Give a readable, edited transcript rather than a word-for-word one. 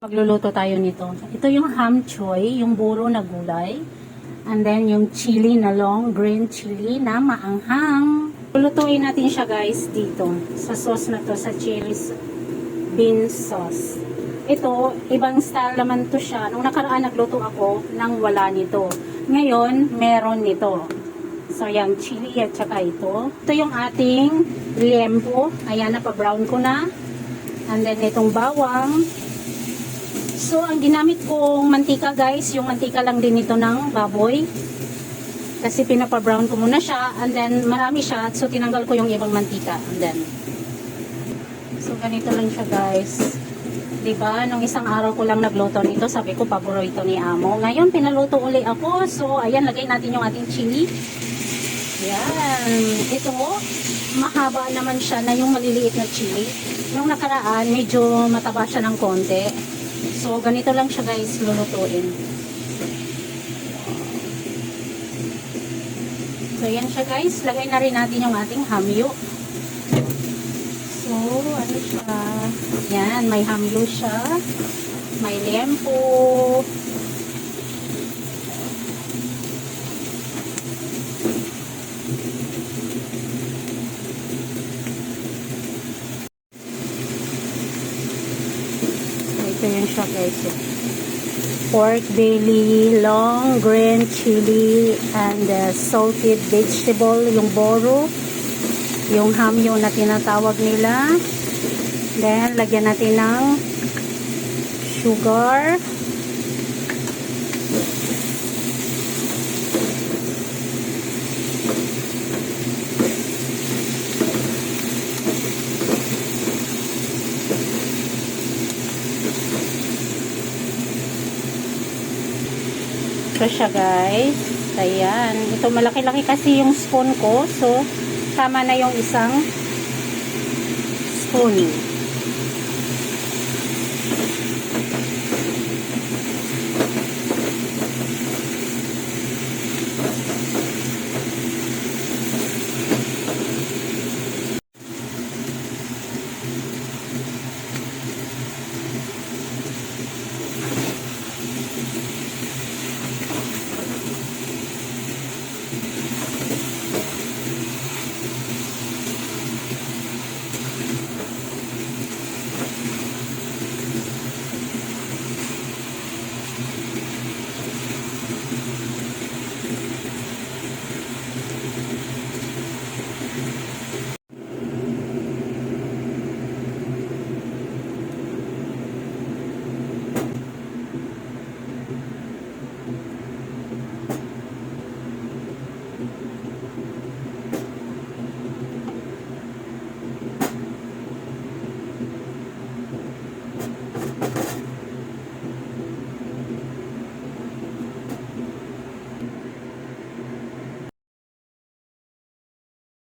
Magluluto tayo nito. Ito yung ham choy, yung buro na gulay. And then yung chili na long green chili na maanghang. Lulutuin natin siya guys dito. Sa sauce na to, sa chili bean sauce. Ito, ibang style naman to siya. Nung nakaraan nagluto ako nang wala nito. Ngayon, meron nito. So yan, chili at saka ito. Ito yung ating liempo. Ayan, napa-brown ko na. And then itong bawang. So, ang ginamit kong mantika guys, yung mantika lang din ito ng baboy. Kasi pinapa-brown ko muna siya, and then marami siya, so tinanggal ko yung ibang mantika. And then, so ganito lang siya guys. Diba, nung isang araw ko lang nagluto nito, sabi ko paborito ni Amo. Ngayon, pinaluto uli ako. So, ayan, lagay natin yung ating chili. Yan. Ito, mahaba naman siya na yung maliliit na chili. Nung nakaraan, medyo mataba siya ng konti. So, ganito lang siya guys, lulutuin. So, yan siya guys. Lagay na rin natin yung ating hamyo. So, ano siya? Yan, may hamyo siya. May liempo. Ito yung siya guys. Pork belly, long green chili, and salted vegetable, yung boro, yung hamyo na tinatawag nila. Then, lagyan natin ng sugar. Ito siya guys. Ayan. Ito malaki-laki kasi yung spoon ko. So, tama na yung isang spoon.